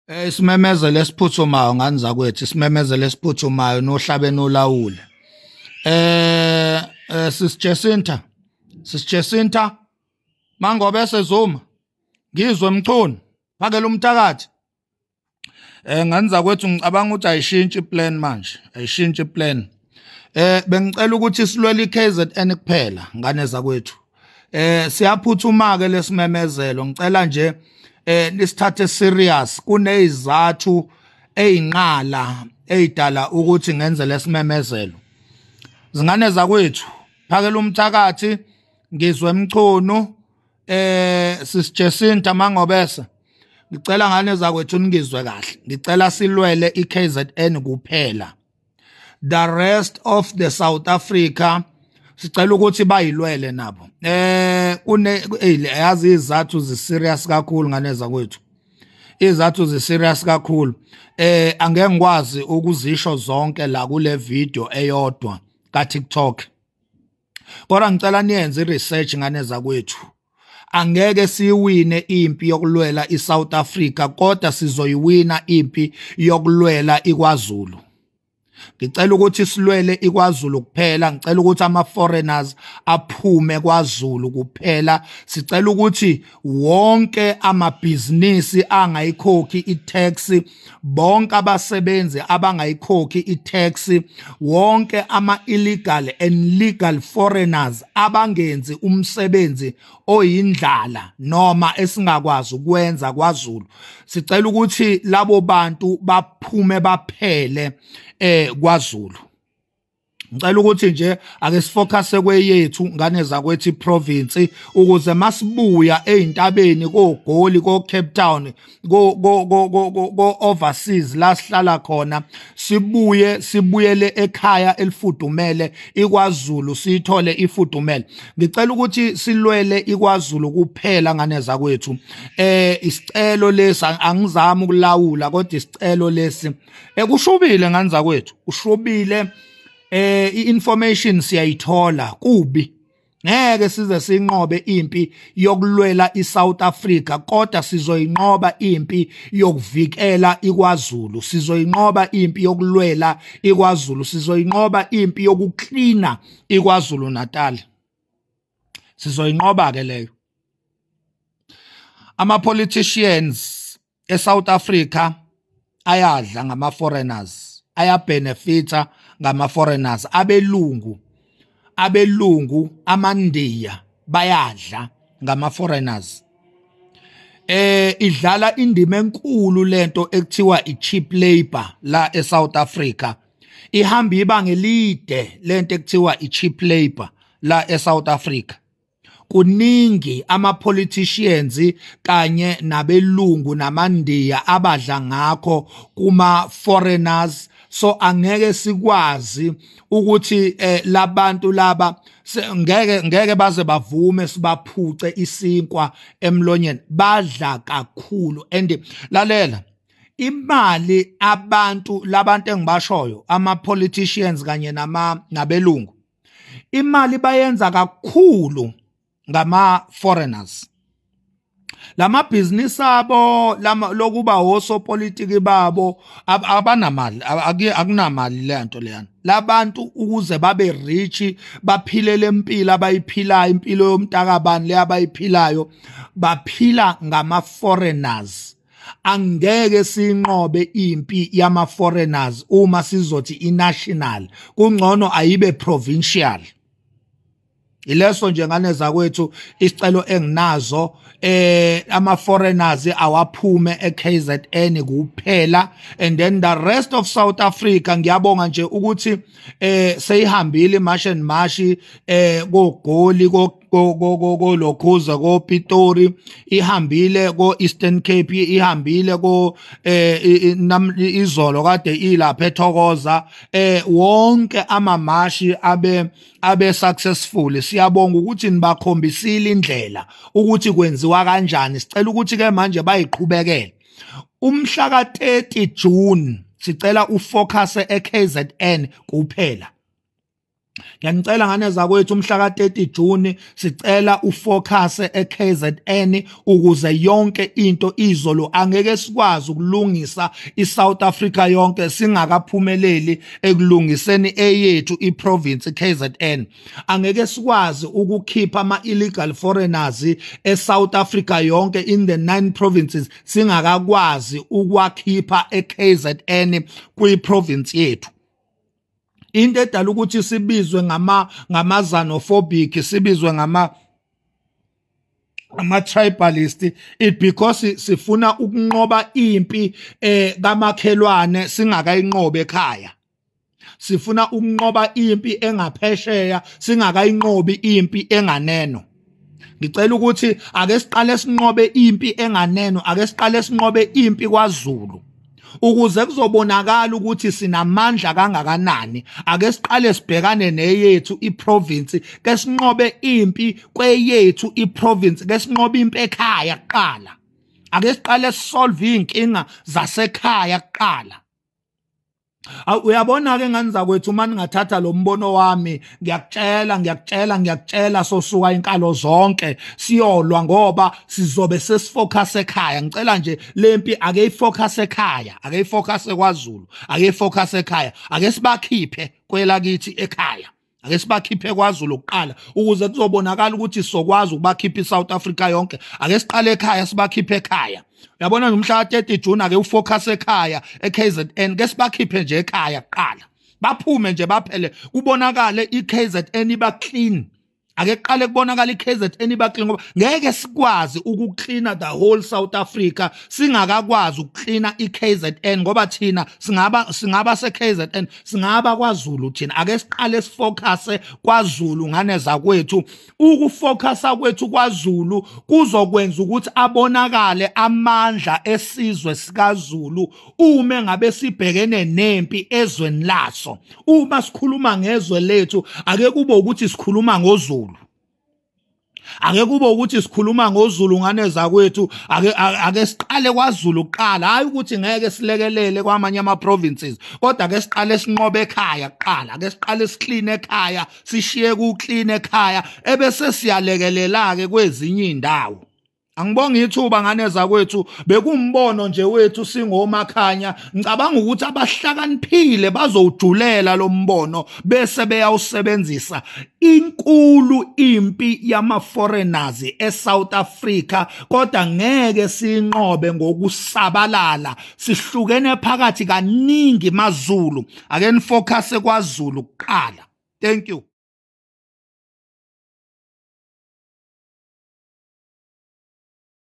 Isimemezelo esiphuthumayo ngani zakwethu, isimemezelo esiphuthumayo nohlabeni olawule. Sisijesinta mangobe sezuma ngizwe mchunu phakela umthakathi. Ngani zakwethu ngicabanga ukuthi ayishintshe iplan manje, ayishintshe iplan. Bengicela ukuthi silwele iKZN kuphela ngane zakwethu. Siyaphuthuma ke lesimemezelo, ngicela nje lisithathe serious, kunezathu eyinqala eyidala ukuthi ngenze lesimemezelo. Zingane zakwethu phakela umthakathi ngizwe mchunu sisijesinta mangobese. Ngicela ngane zakwethu ningizwe kahle, ngicela silwele iKZN kuphela. The rest of the South Africa sicela ukuthi bayilwele nabo. Yazi izathu ziserious kakhulu ngane zakwethu. Izathu ziserious kakhulu. Angeke ngikwazi ukuzisho zonke la kule video eyodwa ka TikTok. Kodwa ngicela niyenze research ngane zakwethu. Angeke siwine impi yokulwela iSouth Africa, kodwa sizoyiwina impi yokulwela iKwaZulu. Ngicela ukuthi silwele iKwaZulu kuphela, ngicela ukuthi ama-foreigners aphume KwaZulu kuphela. Sicela ukuthi wonke amabhizinisi angayikhokhi i-tax, bonke abasebenzi abangayikhokhi i-tax, wonke ama-illegal and legal foreigners abangenzi umsebenzi oyindlala noma esingakwazi ukwenza KwaZulu, sicela ukuthi labo bantu baphume baphele KwaZulu. Ngicela ukuthi nje ake sifocuse kweyethu ngane zakwethu iprovince, ukuze masibuya eintabeni koGoli ko Cape Town ko overseas la sihlala khona, sibuyele ekhaya elifudumele iKwaZulu, sithole ifudumele. Ngicela ukuthi silwele iKwaZulu kuphela ngane zakwethu. Isicelo lesi angizami ukulawula, kodwa isicelo lesi kushubile ngane zakwethu, ushubile. I-information siyayithola kubi. Ngeke size sinqobe impi yokulwela iSouth Africa, kodwa sizoyinqoba impi yokuvikela iKwaZulu, sizoyinqoba impi yokulwela iKwaZulu, sizoyinqoba impi yokuklina iKwaZulu Natal. Sizoyinqoba ke leyo. Ama-politicians eSouth Africa ayadla ngama-foreigners, ayabenefita ngama-foreigners. Abelungu amandiya bayadla ngama-foreigners. Idlala indima enkulu lento ekuthiwa i-cheap labor la eSouth Africa. Ihamba ibanga elide lento ekuthiwa i-cheap labor la eSouth Africa. Kuningi ama-politicians kanye nabelungu namandiya abadla ngakho kuma-foreigners. So angeke sikwazi ukuthi labantu laba ngeke baze bavume sibaphuce isinkwa emlonyeni, badla kakhulu. And lalela, imali labantu engibashoyo, ama-politicians kanye nabelungu, imali bayenza kakhulu ngama-foreigners. Lamabhizinisi abo lokuba osopolitiki babo abanamali, akunamali lento leyana. Labantu ukuze babe rich, baphilele impilo abayiphilayo, impilo yomntakabani le abayiphilayo, baphila ngama-foreigners. Angeke sinqobe impi yama-foreigners uma sizothi i-national, kungcono ayibe provincial. Ileso nje ngane zakwethu isicelo enginazo, ama-foreigners awaphume eKZN kuphela, and then the rest of South Africa ngiyabonga nje ukuthi seyihambile imarch and march koGoli ko Lokhuza ko Pitori, ihambile ko Eastern Cape, ihambile ko izolo kade ilapha eThokoza. Wonke amamashi abe successful. Siyabonga ukuthi nibakhombisile indlela ukuthi kwenziwa kanjani. Sicela ukuthi ke manje bayiqhubekele. Umhla ka-30 June sicela ufocus eKZN kuphela. Ngiyanicela ngane zakwethu umhla ka-30 June sicela ufocus eKZN ukuze yonke into izolo angeke sikwazi ukulungisa iSouth Africa yonke singakaphumeleli ekulungiseni eyethu iprovince KZN. Angeke sikwazi ukukhipha ama-illegal foreigners eSouth Africa yonke in the 9 provinces singakakwazi ukwakhipha eKZN kwiprovince yethu. Into edala ukuthi sibizwe ngama-xenophobic, sibizwe ama-tribalist, it because sifuna ukunqoba impi kamakhelwane singakayinqobi ekhaya. Sifuna ukunqoba impi engaphesheya singakayinqobi impi enganeno. Ngicela ukuthi ake siqale sinqobe impi enganeno, ake siqale sinqobe impi kwaZulu. Ukuze kuzobonakala ukuthi sinamandla kangakanani, ake siqale sibhekane neyethu iprovince, ke sinqobe impi kweyethu iprovince, ke sinqobe impi ekhaya kuqala. Ake siqale sisolve inkinga zasekhaya kuqala. Uyabona-ke ngani zakwethu uma ningathatha lo mbono wami, ngiyakutshela sosuka inkalo zonke siyolwa ngoba sizobe sesifocus ekhaya. Ngicela nje lempi ake ifocus ekhaya, ake ifocus kwaZulu, ake ifocus ekhaya, ake sibakhiphe kwelakithi ekhaya. Ake sibakhiphe kwaZulu kuqala ukuze kuzobonakala ukuthi sokwazi ukubakhipha iSouth Africa yonke. Ake siqale ekhaya sibakhiphe ekhaya. Uyabona ngomhla ka-30 June ake ufocus ekhaya eKZN, ke sibakhiphe nje ekhaya kuqala. Baphume nje baphele kubonakale iKZN iba clean. Ake kuqale kubonakala iKZN iba clean ngoba ngeke sikwazi ukucleana the whole South Africa singakakwazi ukucleana iKZN ngoba thina singaba seKZN, singaba kwaZulu thina. Ake siqale sifocus kwaZulu ngane zakwethu. Ukufocusa kwethu kwaZulu kuzokwenza ukuthi abonakale amandla esizwe sikaZulu uma ngabe sibhekene nempi ezweni laso. Uma sikhuluma ngezwe lethu ake kube ukuthi sikhuluma ngoZulu. Ake kube ukuthi sikhuluma ngoZulu ngane zakwethu, ake siqale kwaZulu kuqala, hayi ukuthi ngeke silekelele kwamanye ama-provinces, kodwa ake siqale sinqobe ekhaya kuqala. Ake siqale sikline ekhaya, sishiye kuclean ekhaya, ebese siyalekelela-ke kwezinye iy'ndawo. Angibonga ithuba ngane zakwethu, bekumbono nje wethu singomakhanya. Ngicabanga ukuthi abahlakaniphile bazowujulela lo mbono bese beyawusebenzisa. Inkulu impi yama-foreigners eSouth Africa, kodwa ngeke siyinqobe ngokusabalala. Sihlukene phakathi kaningi maZulu. Ake nifocus kwaZulu kuqala. Thank you.